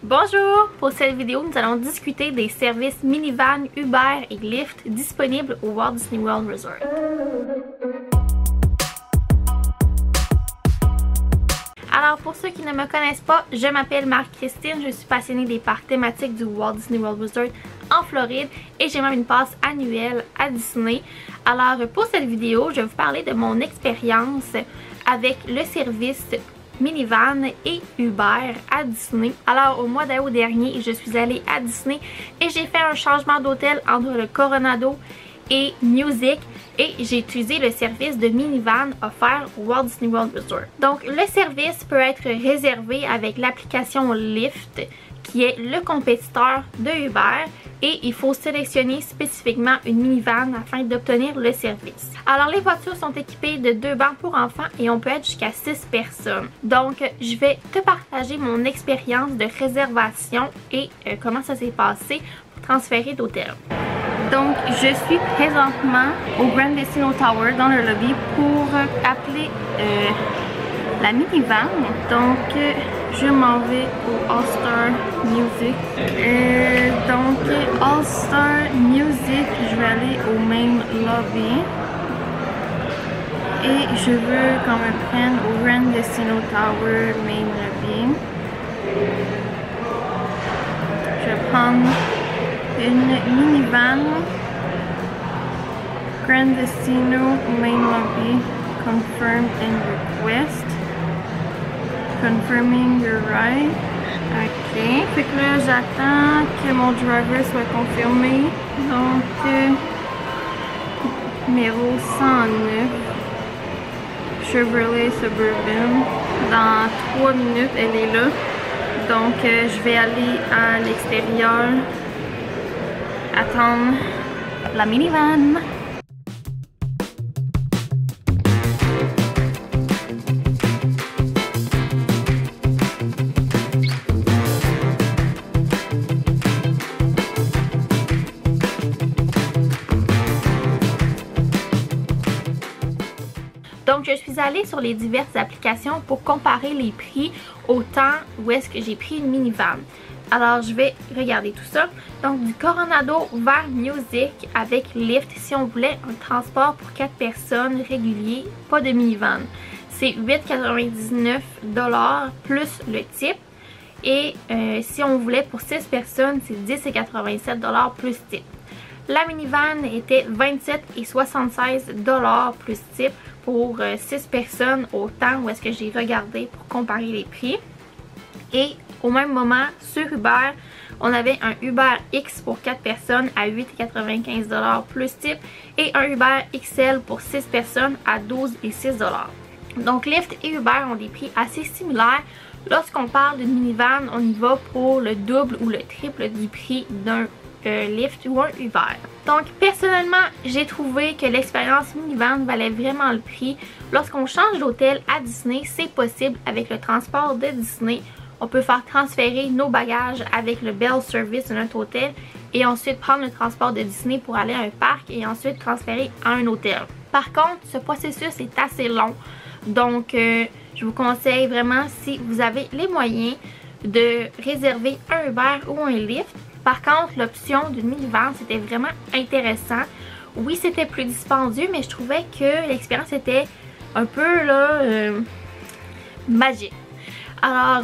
Bonjour! Pour cette vidéo, nous allons discuter des services minivan, Uber et Lyft disponibles au Walt Disney World Resort. Alors pour ceux qui ne me connaissent pas, je m'appelle Marie-Christine, je suis passionnée des parcs thématiques du Walt Disney World Resort en Floride et j'ai même une passe annuelle à Disney. Alors pour cette vidéo, je vais vous parler de mon expérience avec le service minivan et Uber à Disney. Alors au mois d'août dernier, je suis allée à Disney et j'ai fait un changement d'hôtel entre le Coronado et Music et j'ai utilisé le service de minivan offert au Walt Disney World Resort. Donc le service peut être réservé avec l'application Lyft qui est le compétiteur de Uber et il faut sélectionner spécifiquement une minivan afin d'obtenir le service. Alors les voitures sont équipées de 2 bancs pour enfants et on peut être jusqu'à 6 personnes. Donc je vais te partager mon expérience de réservation et comment ça s'est passé pour transférer d'hôtel. Donc je suis présentement au Grand Casino Tower dans le lobby pour appeler la minivan. Donc je m'en vais au All Star Music. Donc All Star Music, je vais aller au main lobby. Et je veux qu'on me prenne au Grand Casino Tower main lobby. Je vais prendre une minivan. Grand Casino main lobby. Confirm and request. Confirming your ride. Ok. Fait que là, j'attends que mon driver soit confirmé. Donc, numéro 109. Chevrolet Suburban. Dans 3 minutes, elle est là. Donc, je vais aller à l'extérieur. Attendre la minivan. Donc je suis allée sur les diverses applications pour comparer les prix au temps où est-ce que j'ai pris une minivan. Alors je vais regarder tout ça. Donc du Coronado vers Music avec Lyft si on voulait un transport pour 4 personnes régulier, pas de minivan. C'est 8,99$ plus le tip. Et si on voulait pour 6 personnes, c'est 10,87$ plus tip. La minivan était 27,76$ plus tip pour 6 personnes au temps où est-ce que j'ai regardé pour comparer les prix. Et au même moment, sur Uber, on avait un Uber X pour 4 personnes à 8,95$ plus tip et un Uber XL pour 6 personnes à 12,06$. Donc Lyft et Uber ont des prix assez similaires. Lorsqu'on parle d'une minivan, on y va pour le double ou le triple du prix d'un Lyft ou un Uber. Donc personnellement, j'ai trouvé que l'expérience minivan valait vraiment le prix. Lorsqu'on change d'hôtel à Disney, c'est possible avec le transport de Disney. On peut faire transférer nos bagages avec le Bell Service de notre hôtel et ensuite prendre le transport de Disney pour aller à un parc et ensuite transférer à un hôtel. Par contre, ce processus est assez long. Donc je vous conseille vraiment, si vous avez les moyens, de réserver un Uber ou un Lyft. Par contre, l'option d'une minivan, c'était vraiment intéressant. Oui, c'était plus dispendieux, mais je trouvais que l'expérience était un peu là, magique. Alors,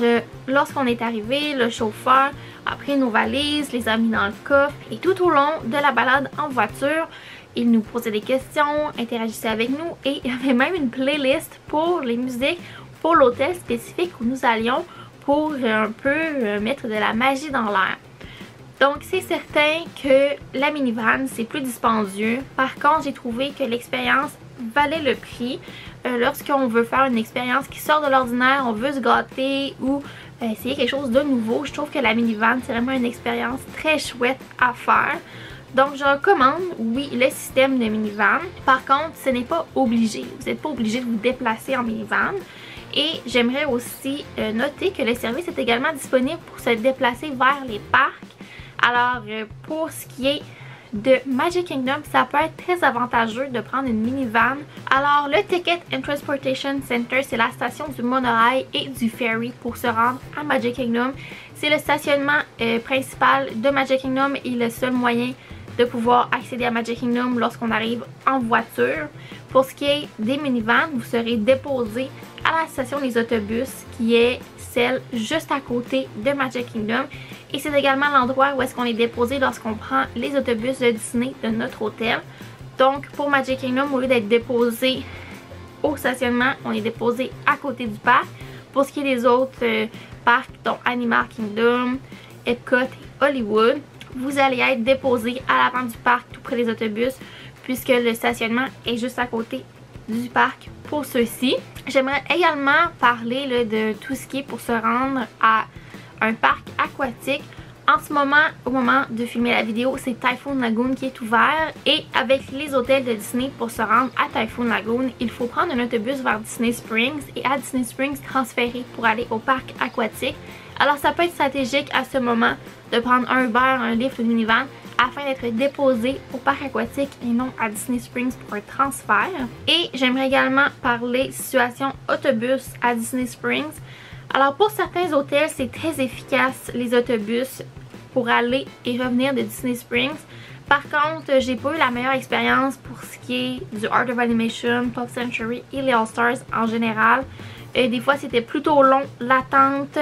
lorsqu'on est arrivé, le chauffeur a pris nos valises, les a mis dans le coffre et tout au long de la balade en voiture, il nous posait des questions, interagissait avec nous et il y avait même une playlist pour les musiques pour l'hôtel spécifique où nous allions pour un peu mettre de la magie dans l'air. Donc c'est certain que la minivan c'est plus dispendieux. Par contre, j'ai trouvé que l'expérience valait le prix. Lorsqu'on veut faire une expérience qui sort de l'ordinaire, on veut se gâter ou essayer quelque chose de nouveau, je trouve que la minivan c'est vraiment une expérience très chouette à faire. Donc je recommande, oui, le système de minivan. Par contre, ce n'est pas obligé. Vous n'êtes pas obligé de vous déplacer en minivan. Et j'aimerais aussi noter que le service est également disponible pour se déplacer vers les parcs. Alors pour ce qui est de Magic Kingdom, ça peut être très avantageux de prendre une minivan. Alors le Ticket and Transportation Center, c'est la station du monorail et du ferry pour se rendre à Magic Kingdom. C'est le stationnement principal de Magic Kingdom et le seul moyen de pouvoir accéder à Magic Kingdom lorsqu'on arrive en voiture. Pour ce qui est des minivans, vous serez déposé à la station des autobus qui est celle juste à côté de Magic Kingdom. Et c'est également l'endroit où est-ce qu'on est déposé lorsqu'on prend les autobus de Disney de notre hôtel. Donc pour Magic Kingdom, au lieu d'être déposé au stationnement, on est déposé à côté du parc. Pour ce qui est des autres parcs, dont Animal Kingdom, Epcot et Hollywood, vous allez être déposé à l'avant du parc tout près des autobus puisque le stationnement est juste à côté du parc pour ceux-ci. J'aimerais également parler là, de tout ce qui est pour se rendre à un parc aquatique. En ce moment, au moment de filmer la vidéo, c'est Typhoon Lagoon qui est ouvert et avec les hôtels de Disney, pour se rendre à Typhoon Lagoon, il faut prendre un autobus vers Disney Springs et à Disney Springs transférer pour aller au parc aquatique. Alors ça peut être stratégique à ce moment de prendre un Uber, un Lyft ou une minivan afin d'être déposé au parc aquatique et non à Disney Springs pour un transfert. Et j'aimerais également parler situation autobus à Disney Springs. Alors pour certains hôtels, c'est très efficace les autobus pour aller et revenir de Disney Springs. Par contre, j'ai pas eu la meilleure expérience pour ce qui est du Art of Animation, Pop Century et les All Stars en général. Des fois, c'était plutôt long l'attente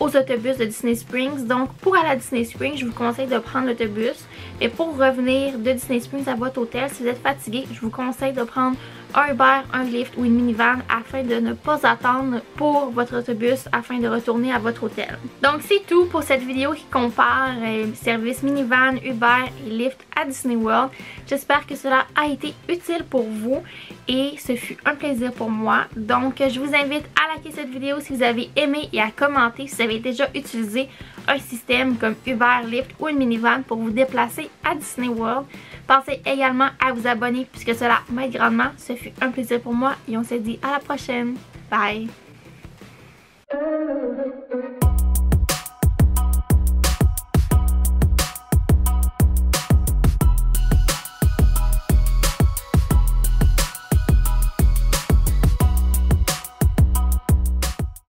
aux autobus de Disney Springs. Donc pour aller à Disney Springs, je vous conseille de prendre l'autobus. Et pour revenir de Disney Springs à votre hôtel, si vous êtes fatigué, je vous conseille de prendre un Uber, un Lyft ou une minivan afin de ne pas attendre pour votre autobus afin de retourner à votre hôtel. Donc c'est tout pour cette vidéo qui compare services minivan, Uber et Lyft à Disney World. J'espère que cela a été utile pour vous et ce fut un plaisir pour moi. Donc je vous invite à liker cette vidéo si vous avez aimé et à commenter si vous avez déjà utilisé un système comme Uber, Lyft ou une minivan pour vous déplacer à Disney World. Pensez également à vous abonner puisque cela m'aide grandement. Ce fut un plaisir pour moi et on se dit à la prochaine. Bye!